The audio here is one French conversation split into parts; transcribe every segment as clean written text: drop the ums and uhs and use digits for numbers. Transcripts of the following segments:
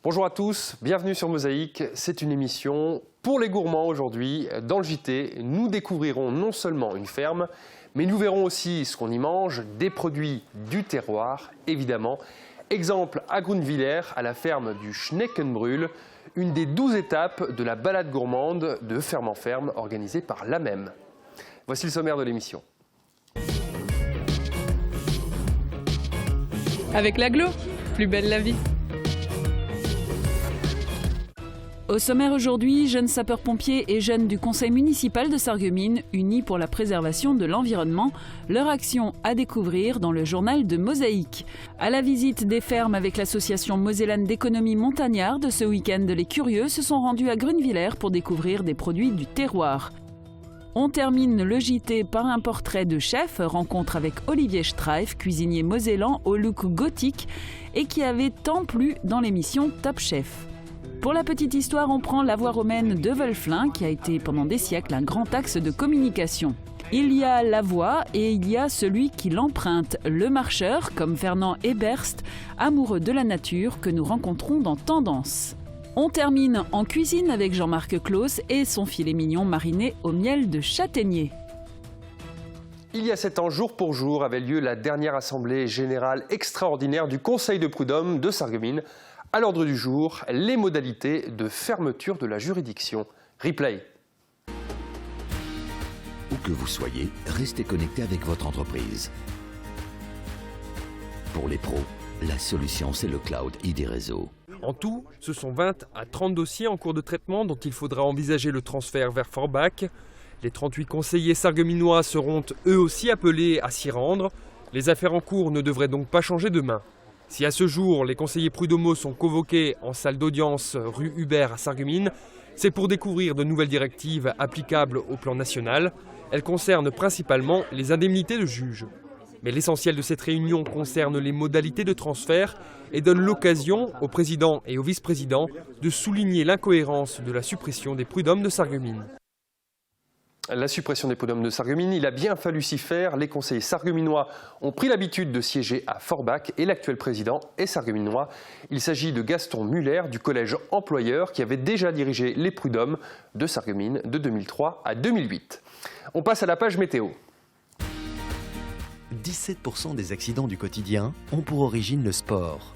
Bonjour à tous, bienvenue sur Mosaïque. C'est une émission pour les gourmands aujourd'hui. Dans le JT, nous découvrirons non seulement une ferme, mais nous verrons aussi ce qu'on y mange, des produits du terroir, évidemment. Exemple à Grünwiller, à la ferme du Schneckenbrühl, une des 12 étapes de la balade gourmande de ferme en ferme organisée par l'AMEM. Voici le sommaire de l'émission. Avec l'agglo, plus belle la vie. Au sommaire aujourd'hui, jeunes sapeurs-pompiers et jeunes du conseil municipal de Sarreguemines, unis pour la préservation de l'environnement, leur action à découvrir dans le journal de Mosaïque. À la visite des fermes avec l'association mosellane d'économie montagnarde, ce week-end, les curieux se sont rendus à Grünwiller pour découvrir des produits du terroir. On termine le JT par un portrait de chef, rencontre avec Olivier Streif, cuisinier mosellan au look gothique et qui avait tant plu dans l'émission Top Chef. Pour la petite histoire, on prend la voie romaine de Wölflin, qui a été pendant des siècles un grand axe de communication. Il y a la voie et il y a celui qui l'emprunte, le marcheur, comme Fernand Eberst, amoureux de la nature, que nous rencontrons dans Tendance. On termine en cuisine avec Jean-Marc Claus et son filet mignon mariné au miel de châtaignier. Il y a 7 ans, jour pour jour, avait lieu la dernière assemblée générale extraordinaire du Conseil de prud'homme de Sarreguemines. À l'ordre du jour, les modalités de fermeture de la juridiction. Replay. Où que vous soyez, restez connecté avec votre entreprise. Pour les pros, la solution c'est le cloud ID Réseau. En tout, ce sont 20 à 30 dossiers en cours de traitement dont il faudra envisager le transfert vers Forbach. Les 38 conseillers sarregueminois seront eux aussi appelés à s'y rendre. Les affaires en cours ne devraient donc pas changer de main. Si à ce jour, les conseillers prud'homaux sont convoqués en salle d'audience rue Hubert à Sarreguemines, c'est pour découvrir de nouvelles directives applicables au plan national. Elles concernent principalement les indemnités de juge. Mais l'essentiel de cette réunion concerne les modalités de transfert et donne l'occasion au président et au vice-président de souligner l'incohérence de la suppression des prud'hommes de Sarreguemines. La suppression des prud'hommes de Sarreguemines, il a bien fallu s'y faire. Les conseillers sarregueminois ont pris l'habitude de siéger à Forbach et l'actuel président est sarregueminois. Il s'agit de Gaston Muller du collège employeur qui avait déjà dirigé les prud'hommes de Sarreguemines de 2003 à 2008. On passe à la page météo. 17% des accidents du quotidien ont pour origine le sport.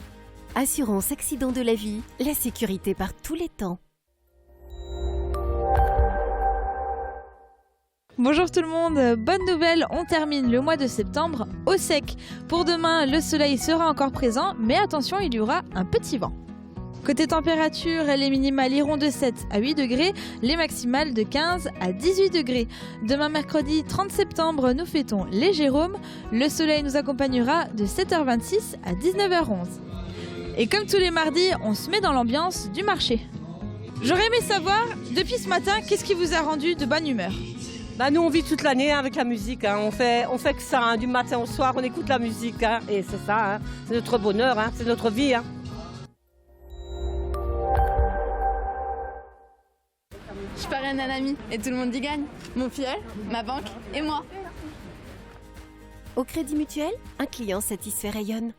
Assurance accident de la vie, la sécurité par tous les temps. Bonjour tout le monde, bonne nouvelle, on termine le mois de septembre au sec. Pour demain, le soleil sera encore présent, mais attention, il y aura un petit vent. Côté température, les minimales iront de 7 à 8 degrés, les maximales de 15 à 18 degrés. Demain mercredi 30 septembre, nous fêtons les Jérômes. Le soleil nous accompagnera de 7h26 à 19h11. Et comme tous les mardis, on se met dans l'ambiance du marché. J'aurais aimé savoir, depuis ce matin, qu'est-ce qui vous a rendu de bonne humeur ? Nous, on vit toute l'année avec la musique. On fait que ça, du matin au soir, on écoute la musique. Et c'est ça, c'est notre bonheur, c'est notre vie. Je parraine un ami et tout le monde y gagne. Mon filleul, ma banque et moi. Au Crédit Mutuel, un client satisfait rayonne.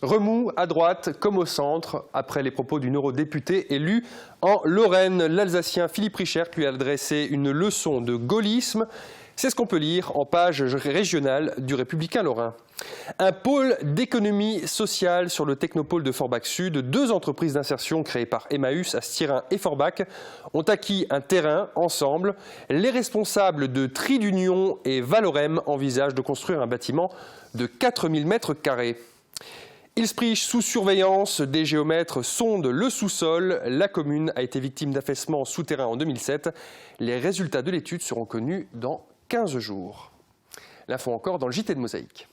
Remous à droite comme au centre, après les propos d'une eurodéputée élue en Lorraine. L'Alsacien Philippe Richert lui a adressé une leçon de gaullisme. C'est ce qu'on peut lire en page régionale du Républicain lorrain. Un pôle d'économie sociale sur le technopôle de Forbach Sud. 2 entreprises d'insertion créées par Emmaüs à Stirin et Forbach ont acquis un terrain ensemble. Les responsables de Tri d'Union et Valorem envisagent de construire un bâtiment de 4000 m². Ilsprich sous surveillance, des géomètres sondent le sous-sol. La commune a été victime d'affaissement souterrain en 2007. Les résultats de l'étude seront connus dans 15 jours. L'info encore dans le JT de Mosaïque.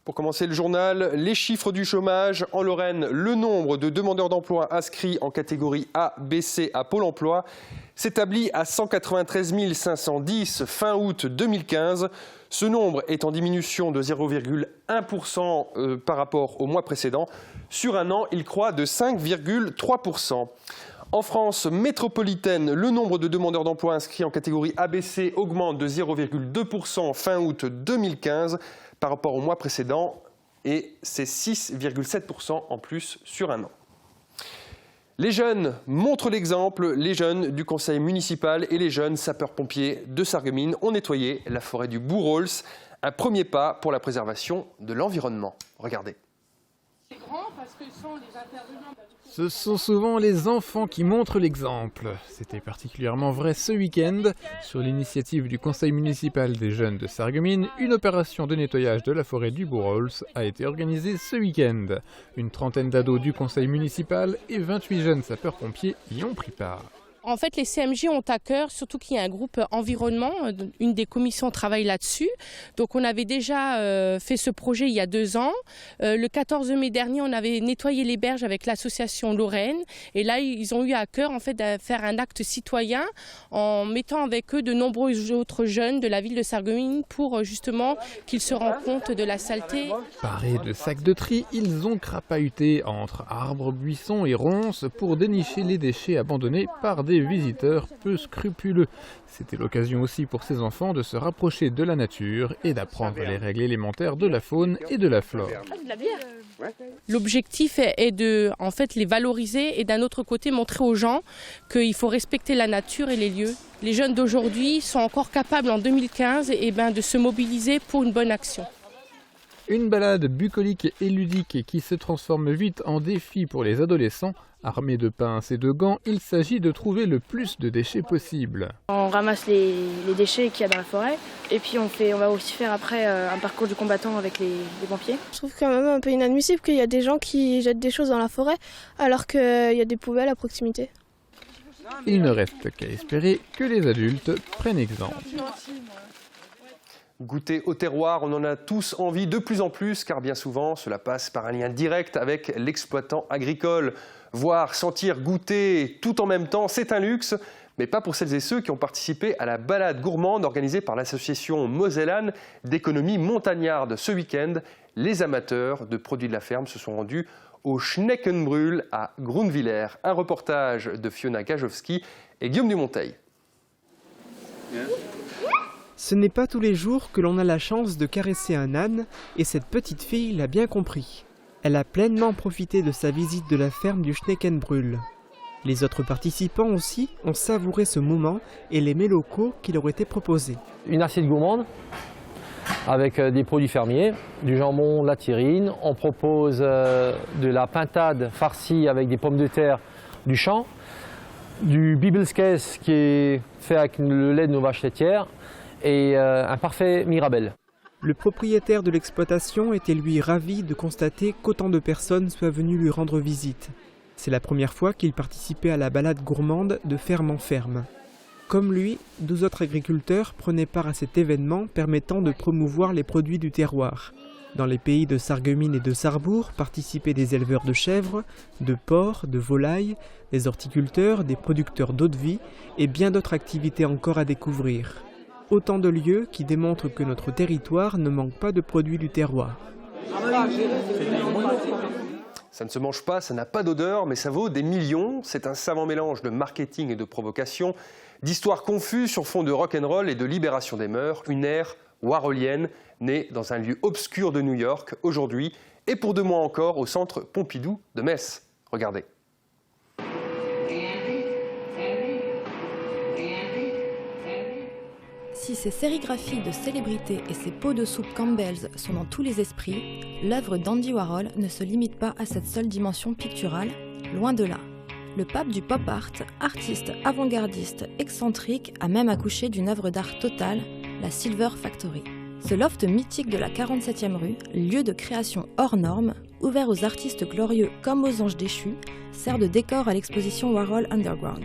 Pour commencer le journal, les chiffres du chômage. En Lorraine, le nombre de demandeurs d'emploi inscrits en catégorie A, B, C à Pôle emploi s'établit à 193 510 fin août 2015. Ce nombre est en diminution de 0,1% par rapport au mois précédent. Sur un an, il croît de 5,3%. En France métropolitaine, le nombre de demandeurs d'emploi inscrits en catégorie ABC augmente de 0,2% fin août 2015 par rapport au mois précédent et c'est 6,7% en plus sur un an. Les jeunes montrent l'exemple, les jeunes du conseil municipal et les jeunes sapeurs-pompiers de Sarreguemines ont nettoyé la forêt du Bourrols, un premier pas pour la préservation de l'environnement. Regardez. Ce sont souvent les enfants qui montrent l'exemple. C'était particulièrement vrai ce week-end. Sur l'initiative du conseil municipal des jeunes de Sarreguemines, une opération de nettoyage de la forêt du Bourrols a été organisée ce week-end. Une trentaine d'ados du conseil municipal et 28 jeunes sapeurs-pompiers y ont pris part. En fait, les CMJ ont à cœur, surtout qu'il y a un groupe environnement, une des commissions travaille là-dessus. Donc on avait déjà fait ce projet il y a 2 ans. Le 14 mai dernier, on avait nettoyé les berges avec l'association Lorraine. Et là, ils ont eu à cœur en fait, de faire un acte citoyen en mettant avec eux de nombreux autres jeunes de la ville de Sarreguemines pour justement qu'ils se rendent compte de la saleté. Parés de sacs de tri, ils ont crapahuté entre arbres, buissons et ronces pour dénicher les déchets abandonnés par des visiteurs peu scrupuleux. C'était l'occasion aussi pour ces enfants de se rapprocher de la nature et d'apprendre les règles élémentaires de la faune et de la flore. L'objectif est de en fait, les valoriser et d'un autre côté montrer aux gens qu'il faut respecter la nature et les lieux. Les jeunes d'aujourd'hui sont encore capables en 2015 de se mobiliser pour une bonne action. Une balade bucolique et ludique qui se transforme vite en défi pour les adolescents. Armés de pinces et de gants, il s'agit de trouver le plus de déchets possible. On ramasse les déchets qu'il y a dans la forêt et puis on va aussi faire après un parcours du combattant avec les pompiers. Je trouve quand même un peu inadmissible qu'il y a des gens qui jettent des choses dans la forêt alors qu'il y a des poubelles à proximité. Il ne reste qu'à espérer que les adultes prennent exemple. Goûter au terroir, on en a tous envie de plus en plus, car bien souvent, cela passe par un lien direct avec l'exploitant agricole. Voir, sentir, goûter tout en même temps, c'est un luxe, mais pas pour celles et ceux qui ont participé à la balade gourmande organisée par l'association Mosellane d'économie montagnarde. Ce week-end, les amateurs de produits de la ferme se sont rendus au Schneckenbrühl à Grunwiller. Un reportage de Fiona Gajowski et Guillaume Dumonteil. Ce n'est pas tous les jours que l'on a la chance de caresser un âne, et cette petite fille l'a bien compris. Elle a pleinement profité de sa visite de la ferme du Schneckenbrühl. Les autres participants aussi ont savouré ce moment et les mets locaux qui leur étaient proposés. Une assiette gourmande avec des produits fermiers, du jambon, de la terrine. On propose de la pintade farcie avec des pommes de terre du champ, du bibelskes qui est fait avec le lait de nos vaches laitières et un parfait mirabelle. Le propriétaire de l'exploitation était lui ravi de constater qu'autant de personnes soient venues lui rendre visite. C'est la première fois qu'il participait à la balade gourmande de ferme en ferme. Comme lui, 12 autres agriculteurs prenaient part à cet événement permettant de promouvoir les produits du terroir. Dans les pays de Sarreguemines et de Sarrebourg participaient des éleveurs de chèvres, de porcs, de volailles, des horticulteurs, des producteurs d'eau-de-vie et bien d'autres activités encore à découvrir. Autant de lieux qui démontrent que notre territoire ne manque pas de produits du terroir. Ça ne se mange pas, ça n'a pas d'odeur, mais ça vaut des millions. C'est un savant mélange de marketing et de provocation, d'histoires confuses sur fond de rock'n'roll et de libération des mœurs. Une ère warholienne née dans un lieu obscur de New York aujourd'hui et pour 2 mois encore au centre Pompidou de Metz. Regardez. Si ces sérigraphies de célébrités et ces pots de soupe Campbell's sont dans tous les esprits, l'œuvre d'Andy Warhol ne se limite pas à cette seule dimension picturale, loin de là. Le pape du pop art, artiste avant-gardiste excentrique, a même accouché d'une œuvre d'art totale, la Silver Factory. Ce loft mythique de la 47e rue, lieu de création hors norme, ouvert aux artistes glorieux comme aux anges déchus, sert de décor à l'exposition Warhol Underground.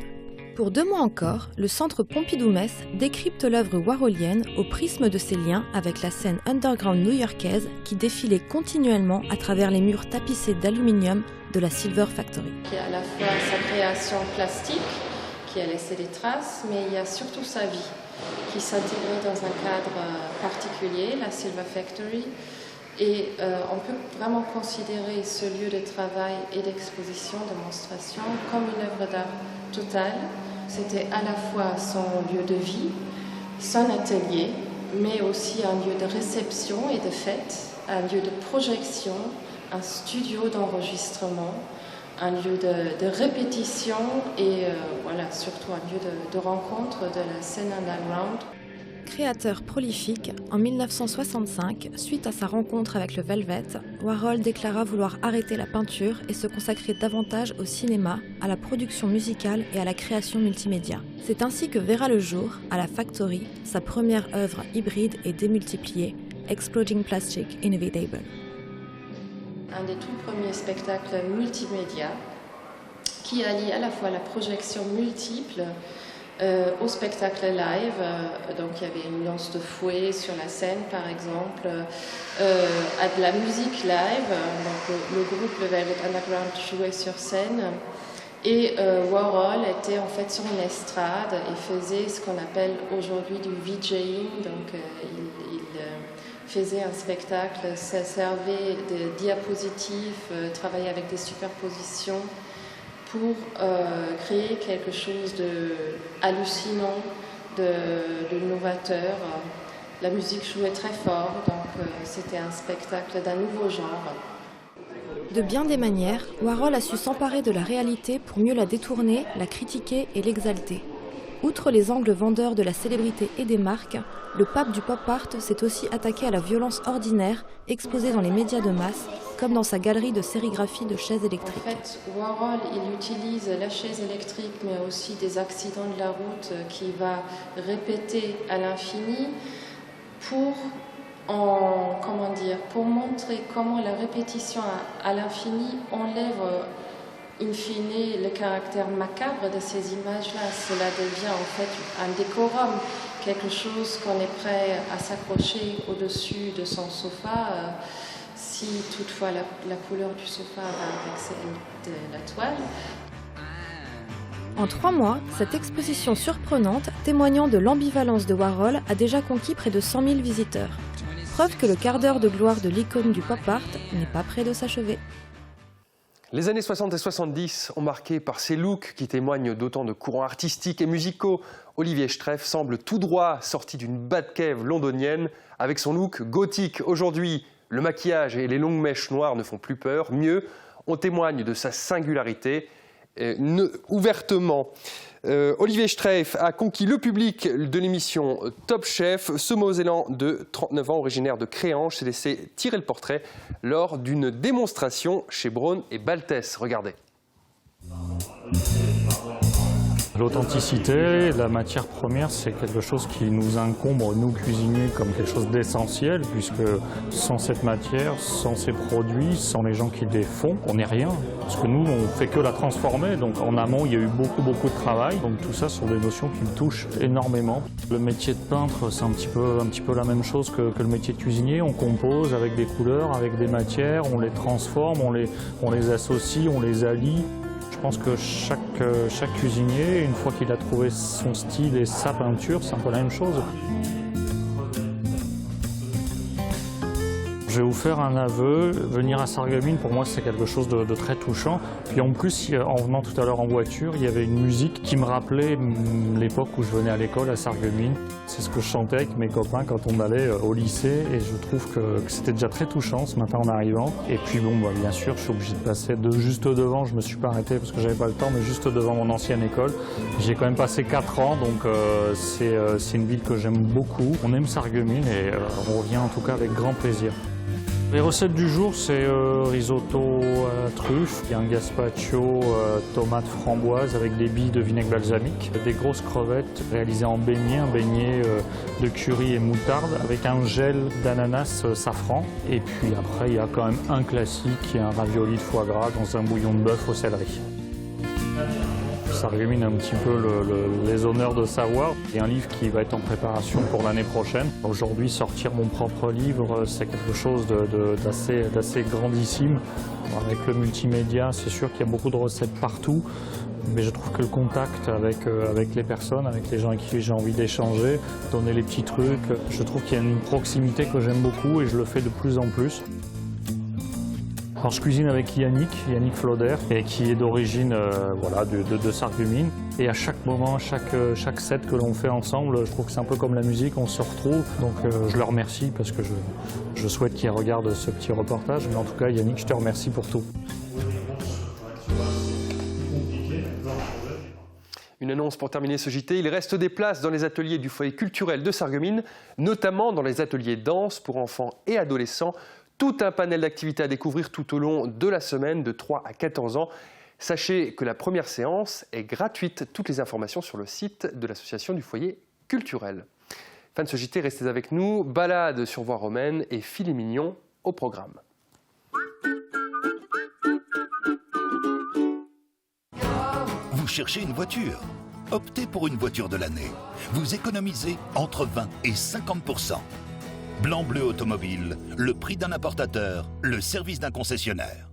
Pour 2 mois encore, le centre Pompidou-Metz décrypte l'œuvre warholienne au prisme de ses liens avec la scène underground new-yorkaise qui défilait continuellement à travers les murs tapissés d'aluminium de la Silver Factory. Il y a à la fois sa création plastique qui a laissé des traces, mais il y a surtout sa vie qui s'intégrait dans un cadre particulier, la Silver Factory, Et on peut vraiment considérer ce lieu de travail et d'exposition, de démonstration, comme une œuvre d'art totale. C'était à la fois son lieu de vie, son atelier, mais aussi un lieu de réception et de fête, un lieu de projection, un studio d'enregistrement, un lieu de répétition et voilà, surtout un lieu de rencontre de la scène underground. Créateur prolifique, en 1965, suite à sa rencontre avec le Velvet, Warhol déclara vouloir arrêter la peinture et se consacrer davantage au cinéma, à la production musicale et à la création multimédia. C'est ainsi que verra le jour, à la Factory, sa première œuvre hybride et démultipliée, Exploding Plastic Inevitable. Un des tout premiers spectacles multimédia qui allie à la fois la projection multiple au spectacle live, donc il y avait une lance de fouet sur la scène par exemple, à de la musique live, donc le groupe le Velvet Underground jouait sur scène et Warhol était en fait sur une estrade et faisait ce qu'on appelle aujourd'hui du VJing, donc il faisait un spectacle, ça servait de diapositives, travaillait avec des superpositions pour créer quelque chose d'hallucinant, de novateur. La musique jouait très fort, donc c'était un spectacle d'un nouveau genre. De bien des manières, Warhol a su s'emparer de la réalité pour mieux la détourner, la critiquer et l'exalter. Outre les angles vendeurs de la célébrité et des marques, le pape du pop art s'est aussi attaqué à la violence ordinaire exposée dans les médias de masse, comme dans sa galerie de sérigraphie de chaises électriques. En fait, Warhol, il utilise la chaise électrique, mais aussi des accidents de la route qu'il va répéter à l'infini pour montrer comment la répétition à l'infini enlève in fine le caractère macabre de ces images-là. Cela devient en fait un décorum, quelque chose qu'on est prêt à s'accrocher au-dessus de son sofa, si toutefois la couleur du sofa va avec celle de la toile. En 3 mois, cette exposition surprenante, témoignant de l'ambivalence de Warhol, a déjà conquis près de 100 000 visiteurs. Preuve que le quart d'heure de gloire de l'icône du pop art n'est pas près de s'achever. Les années 60 et 70 ont marqué par ses looks qui témoignent d'autant de courants artistiques et musicaux. Olivier Streff semble tout droit sorti d'une Batcave londonienne avec son look gothique. Aujourd'hui, le maquillage et les longues mèches noires ne font plus peur. Mieux, on témoigne de sa singularité ouvertement. Olivier Streff a conquis le public de l'émission Top Chef. Ce Mosellan de 39 ans, originaire de Créange, s'est laissé tirer le portrait lors d'une démonstration chez Braun et Balthès. Regardez. L'authenticité, la matière première, c'est quelque chose qui nous incombe, nous cuisiniers, comme quelque chose d'essentiel, puisque sans cette matière, sans ces produits, sans les gens qui les font, on n'est rien. Parce que nous, on fait que la transformer, donc en amont, il y a eu beaucoup de travail. Donc tout ça sont des notions qui me touchent énormément. Le métier de peintre, c'est un petit peu la même chose que le métier de cuisinier. On compose avec des couleurs, avec des matières, on les transforme, on les associe, on les allie. Je pense que chaque cuisinier, une fois qu'il a trouvé son style et sa peinture, c'est un peu la même chose. Je vais vous faire un aveu, venir à Sarreguemines, pour moi c'est quelque chose de très touchant. Puis en plus, en venant tout à l'heure en voiture, il y avait une musique qui me rappelait l'époque où je venais à l'école à Sarreguemines. C'est ce que je chantais avec mes copains quand on allait au lycée et je trouve que c'était déjà très touchant ce matin en arrivant. Et puis bon, bien sûr, je suis obligé de passer juste devant, je me suis pas arrêté parce que j'avais pas le temps, mais juste devant mon ancienne école. J'ai quand même passé 4 ans, donc c'est une ville que j'aime beaucoup. On aime Sarreguemines et on revient en tout cas avec grand plaisir. Les recettes du jour, c'est risotto à truffe, il y a un gazpacho tomate framboise avec des billes de vinaigre balsamique, des grosses crevettes réalisées en beignet, un beignet de curry et moutarde avec un gel d'ananas safran. Et puis après, il y a quand même un classique qui est un ravioli de foie gras dans un bouillon de bœuf au céleri. Sarreguemines a un petit peu les honneurs de savoir. Il y a un livre qui va être en préparation pour l'année prochaine. Aujourd'hui, sortir mon propre livre, c'est quelque chose d'assez grandissime. Avec le multimédia, c'est sûr qu'il y a beaucoup de recettes partout. Mais je trouve que le contact avec les personnes, avec les gens avec qui j'ai envie d'échanger, donner les petits trucs, je trouve qu'il y a une proximité que j'aime beaucoup et je le fais de plus en plus. Alors, je cuisine avec Yannick Floder, et qui est d'origine voilà, de Sarreguemines. Et à chaque moment, chaque set que l'on fait ensemble, je trouve que c'est un peu comme la musique, on se retrouve. Donc je le remercie parce que je souhaite qu'il regarde ce petit reportage. Mais en tout cas, Yannick, je te remercie pour tout. Une annonce pour terminer ce JT, il reste des places dans les ateliers du foyer culturel de Sarreguemines, notamment dans les ateliers danse pour enfants et adolescents. Tout un panel d'activités à découvrir tout au long de la semaine de 3 à 14 ans. Sachez que la première séance est gratuite. Toutes les informations sur le site de l'association du foyer culturel. Fin de ce JT, restez avec nous. Balade sur voie romaine et filet mignon au programme. Vous cherchez une voiture? Optez pour une voiture de l'année. Vous économisez entre 20 et 50%. Blanc-Bleu Automobile, le prix d'un importateur, le service d'un concessionnaire.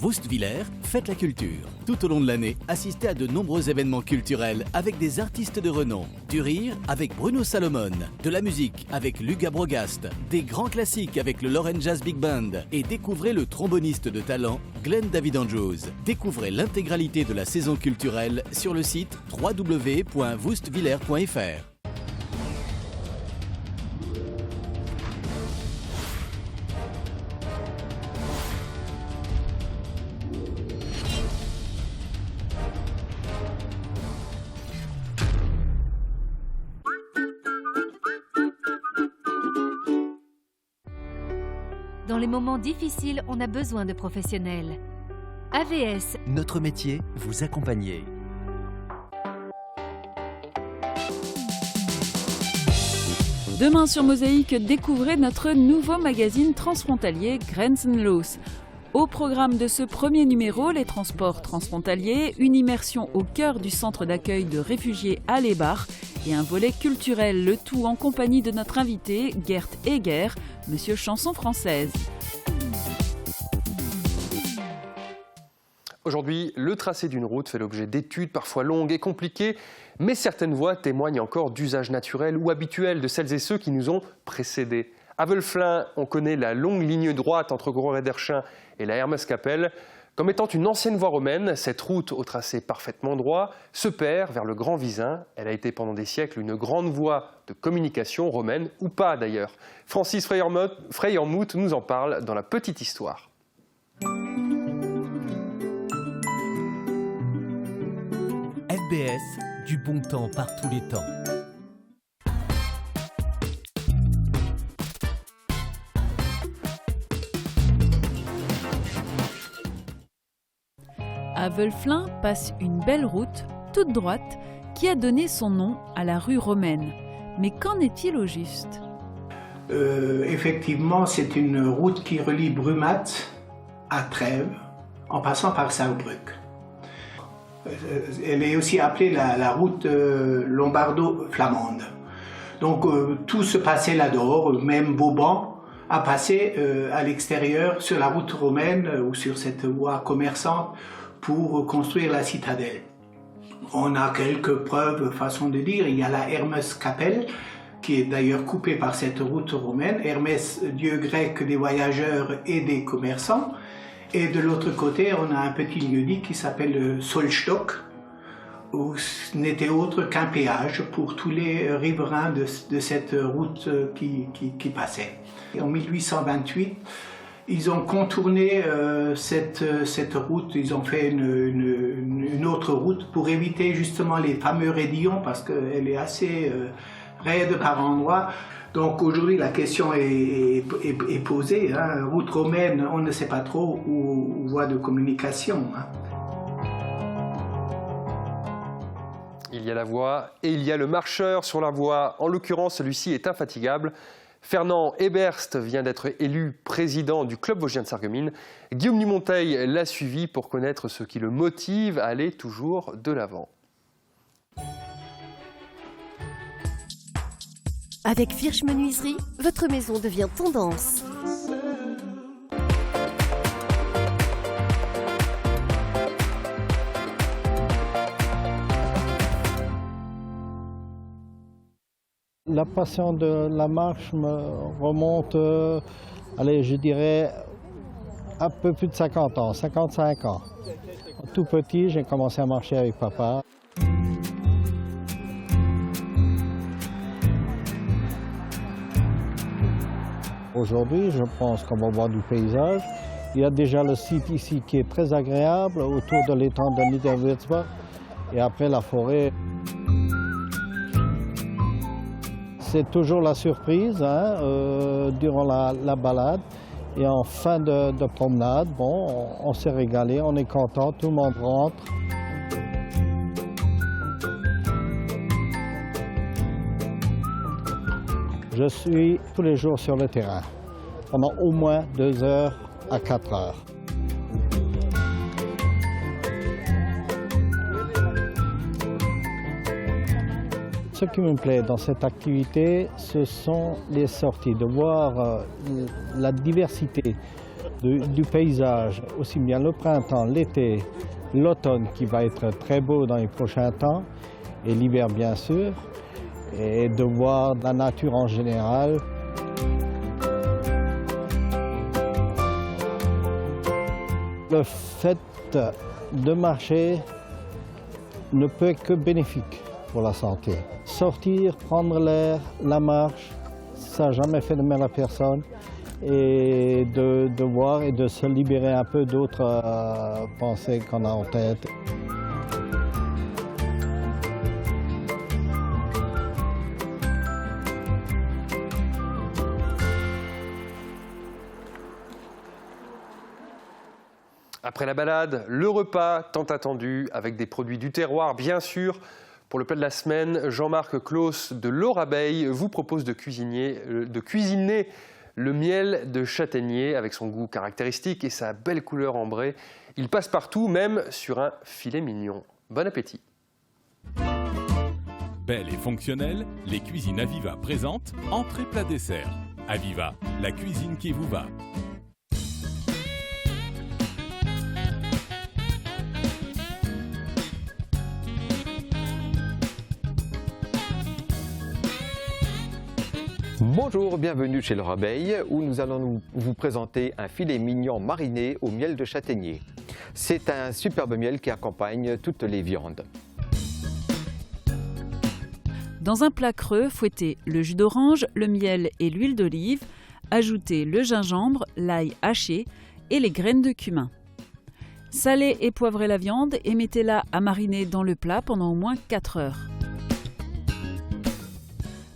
Wüstviller fête la culture. Tout au long de l'année, assistez à de nombreux événements culturels avec des artistes de renom. Du rire avec Bruno Salomon, de la musique avec Luga Brogast, des grands classiques avec le Lorraine Jazz Big Band et découvrez le tromboniste de talent Glenn David Andrews. Découvrez l'intégralité de la saison culturelle sur le site www.wüstviller.fr. Dans les moments difficiles, on a besoin de professionnels. AVS. Notre métier, vous accompagner. Demain sur Mosaïque, découvrez notre nouveau magazine transfrontalier Grenzenlos. Au programme de ce premier numéro, les transports transfrontaliers, une immersion au cœur du centre d'accueil de réfugiés à Lebar et un volet culturel, le tout en compagnie de notre invité Gert Eger, Monsieur Chanson Française. Aujourd'hui, le tracé d'une route fait l'objet d'études parfois longues et compliquées, mais certaines voies témoignent encore d'usages naturels ou habituels de celles et ceux qui nous ont précédés. À Wölflin, on connaît la longue ligne droite entre Gros-Rederchin et la Hermeskapelle. Comme étant une ancienne voie romaine, cette route au tracé parfaitement droit se perd vers le Grand Visin. Elle a été pendant des siècles une grande voie de communication romaine, ou pas d'ailleurs. Francis Freyermuth nous en parle dans la petite histoire. FBS, du bon temps par tous les temps. À Wölflin passe une belle route, toute droite, qui a donné son nom à la rue romaine. Mais qu'en est-il au juste ? Effectivement, c'est une route qui relie Brumath à Trèves, en passant par Saarbrück. Elle est aussi appelée la route lombardo-flamande. Donc tout se passait là-dedans, même Vauban a passé à l'extérieur sur la route romaine ou sur cette voie commerçante pour construire la citadelle. On a quelques preuves, façon de dire. Il y a la Hermeskapelle, qui est d'ailleurs coupée par cette route romaine. Hermès, dieu grec des voyageurs et des commerçants. Et de l'autre côté, on a un petit lieu-dit qui s'appelle le Zollstock, où ce n'était autre qu'un péage pour tous les riverains de cette route qui passait. En 1828, Ils ont contourné cette route, ils ont fait une autre route pour éviter justement les fameux raidillons parce qu'elle est assez raide par endroits. Donc aujourd'hui la question est posée, hein. Route romaine, on ne sait pas trop, ou voie de communication. Hein. Il y a la voie et il y a le marcheur sur la voie. En l'occurrence, celui-ci est infatigable. Fernand Héberst vient d'être élu président du club vosgien de Sarreguemines. Guillaume Dumonteil l'a suivi pour connaître ce qui le motive à aller toujours de l'avant. Avec Virch Menuiserie, votre maison devient tendance. La passion de la marche me remonte, allez, je dirais, un peu plus de 50 ans, 55 ans. Tout petit, j'ai commencé à marcher avec papa. Aujourd'hui, je pense qu'on va voir du paysage. Il y a déjà le site ici qui est très agréable, autour de l'étang de Niederwürzbach, et après la forêt. C'est toujours la surprise hein, durant la balade. Et en fin de promenade, bon, on s'est régalé, on est content, tout le monde rentre. Je suis tous les jours sur le terrain, pendant au moins 2 heures à 4 heures. Ce qui me plaît dans cette activité, ce sont les sorties, de voir la diversité du paysage, aussi bien le printemps, l'été, l'automne qui va être très beau dans les prochains temps, et l'hiver bien sûr, et de voir la nature en général. Le fait de marcher ne peut être que bénéfique pour la santé. Sortir, prendre l'air, la marche, ça n'a jamais fait de mal à personne. Et de voir et de se libérer un peu d'autres pensées qu'on a en tête. Après la balade, le repas tant attendu avec des produits du terroir bien sûr. Pour le plat de la semaine, Jean-Marc Claus de l'Orabeille vous propose de cuisiner le miel de châtaignier avec son goût caractéristique et sa belle couleur ambrée. Il passe partout, même sur un filet mignon. Bon appétit! Belle et fonctionnelle, les cuisines Aviva présentent entrée plat dessert. Aviva, la cuisine qui vous va. Bonjour, bienvenue chez l'Orabeille où nous allons vous présenter un filet mignon mariné au miel de châtaignier. C'est un superbe miel qui accompagne toutes les viandes. Dans un plat creux, fouettez le jus d'orange, le miel et l'huile d'olive. Ajoutez le gingembre, l'ail haché et les graines de cumin. Salez et poivrez la viande et mettez-la à mariner dans le plat pendant au moins 4 heures.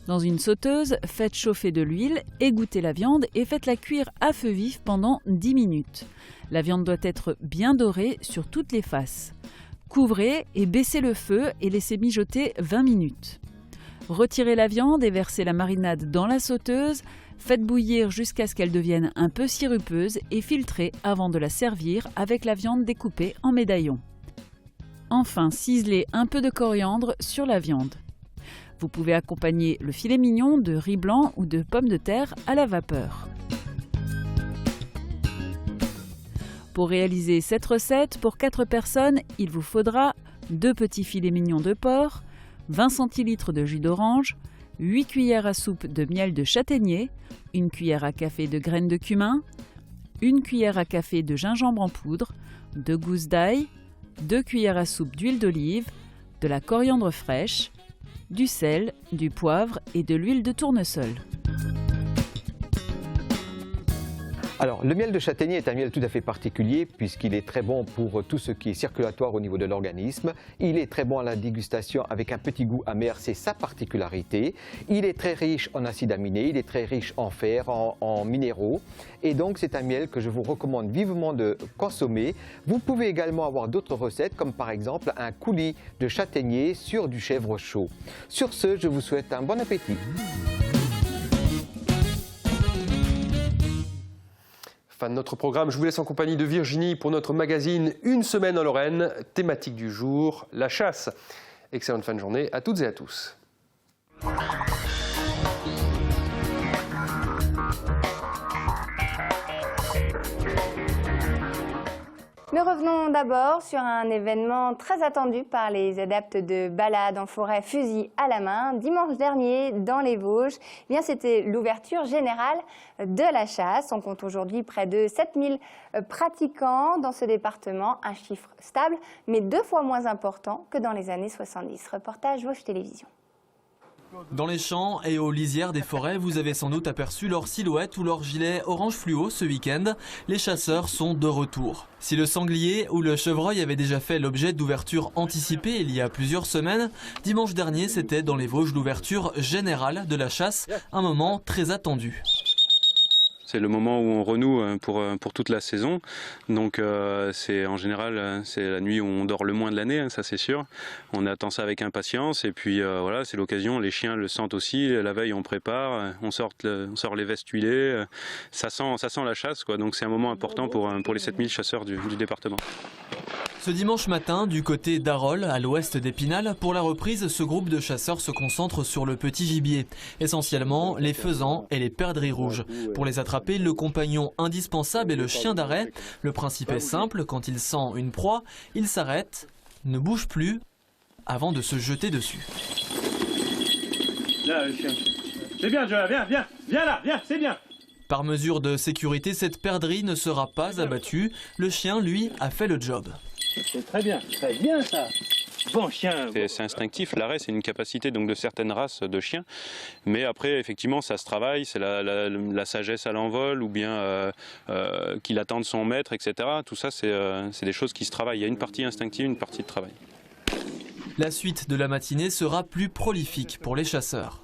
Dans une sauteuse, faites chauffer de l'huile, égouttez la viande et faites-la cuire à feu vif pendant 10 minutes. La viande doit être bien dorée sur toutes les faces. Couvrez et baissez le feu et laissez mijoter 20 minutes. Retirez la viande et versez la marinade dans la sauteuse. Faites bouillir jusqu'à ce qu'elle devienne un peu sirupeuse et filtrez avant de la servir avec la viande découpée en médaillons. Enfin, ciselez un peu de coriandre sur la viande. Vous pouvez accompagner le filet mignon de riz blanc ou de pommes de terre à la vapeur. Pour réaliser cette recette, pour 4 personnes, il vous faudra 2 petits filets mignons de porc, 20 centilitres de jus d'orange, 8 cuillères à soupe de miel de châtaignier, 1 cuillère à café de graines de cumin, 1 cuillère à café de gingembre en poudre, 2 gousses d'ail, 2 cuillères à soupe d'huile d'olive, de la coriandre fraîche, du sel, du poivre et de l'huile de tournesol. Alors, le miel de châtaignier est un miel tout à fait particulier puisqu'il est très bon pour tout ce qui est circulatoire au niveau de l'organisme. Il est très bon à la dégustation avec un petit goût amer, c'est sa particularité. Il est très riche en acides aminés, il est très riche en fer, en minéraux. Et donc, c'est un miel que je vous recommande vivement de consommer. Vous pouvez également avoir d'autres recettes comme par exemple un coulis de châtaignier sur du chèvre chaud. Sur ce, je vous souhaite un bon appétit. Fin de notre programme, je vous laisse en compagnie de Virginie pour notre magazine Une semaine en Lorraine, thématique du jour, la chasse. Excellente fin de journée à toutes et à tous. Nous revenons d'abord sur un événement très attendu par les adeptes de balade en forêt fusil à la main. Dimanche dernier, dans les Vosges, c'était l'ouverture générale de la chasse. On compte aujourd'hui près de 7000 pratiquants dans ce département, un chiffre stable, mais 2 fois moins important que dans les années 70. Reportage Vosges Télévisions. Dans les champs et aux lisières des forêts, vous avez sans doute aperçu leur silhouette ou leur gilet orange fluo ce week-end. Les chasseurs sont de retour. Si le sanglier ou le chevreuil avaient déjà fait l'objet d'ouverture anticipée il y a plusieurs semaines, dimanche dernier c'était dans les Vosges l'ouverture générale de la chasse, un moment très attendu. C'est le moment où on renoue pour toute la saison, donc c'est en général c'est la nuit où on dort le moins de l'année, ça c'est sûr. On attend ça avec impatience et puis voilà, c'est l'occasion, les chiens le sentent aussi, la veille on prépare, on sort les vestes huilées, ça sent la chasse quoi, donc c'est un moment important pour les 7000 chasseurs du département. Ce dimanche matin, du côté d'Arol, à l'ouest d'Épinal, pour la reprise, ce groupe de chasseurs se concentre sur le petit gibier, essentiellement les faisans et les perdrix rouges. Pour les attraper, le compagnon indispensable est le chien d'arrêt. Le principe est simple, quand il sent une proie, il s'arrête, ne bouge plus, avant de se jeter dessus. Là, le chien. C'est bien, Joël, viens là, c'est bien. Par mesure de sécurité, cette perdrix ne sera pas abattue. Le chien, lui, a fait le job. C'est très bien ça. Bon chien. C'est instinctif, l'arrêt c'est une capacité donc de certaines races de chiens, mais après effectivement ça se travaille, c'est la sagesse à l'envol ou bien qu'il attende son maître, etc. Tout ça c'est des choses qui se travaillent, il y a une partie instinctive, une partie de travail. La suite de la matinée sera plus prolifique pour les chasseurs.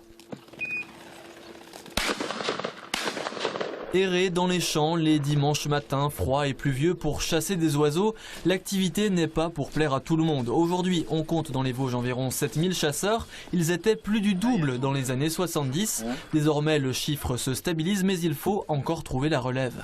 Errer dans les champs les dimanches matins froids et pluvieux pour chasser des oiseaux, l'activité n'est pas pour plaire à tout le monde. Aujourd'hui, on compte dans les Vosges environ 7000 chasseurs. Ils étaient plus du double dans les années 70. Désormais, le chiffre se stabilise, mais il faut encore trouver la relève.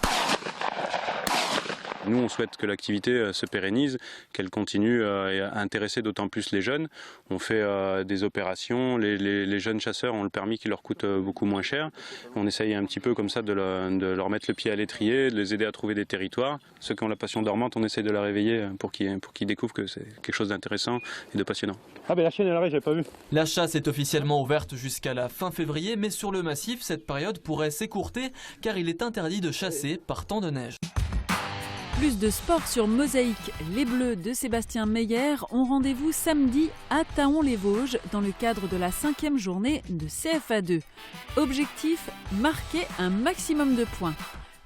Nous, on souhaite que l'activité se pérennise, qu'elle continue à intéresser d'autant plus les jeunes. On fait des opérations, les jeunes chasseurs ont le permis qui leur coûte beaucoup moins cher. On essaye un petit peu comme ça de leur mettre le pied à l'étrier, de les aider à trouver des territoires. Ceux qui ont la passion dormante, on essaye de la réveiller pour qu'ils découvrent que c'est quelque chose d'intéressant et de passionnant. Ah ben la chienne elle arrive, j'avais pas vu. La chasse est officiellement ouverte jusqu'à la fin février, mais sur le massif, cette période pourrait s'écourter car il est interdit de chasser par temps de neige. Plus de sport sur Mosaïque. Les Bleus de Sébastien Meyer ont rendez-vous samedi à Thaon-les-Vosges dans le cadre de la 5e journée de CFA2. Objectif, marquer un maximum de points.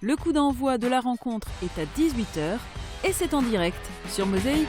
Le coup d'envoi de la rencontre est à 18h et c'est en direct sur Mosaïque.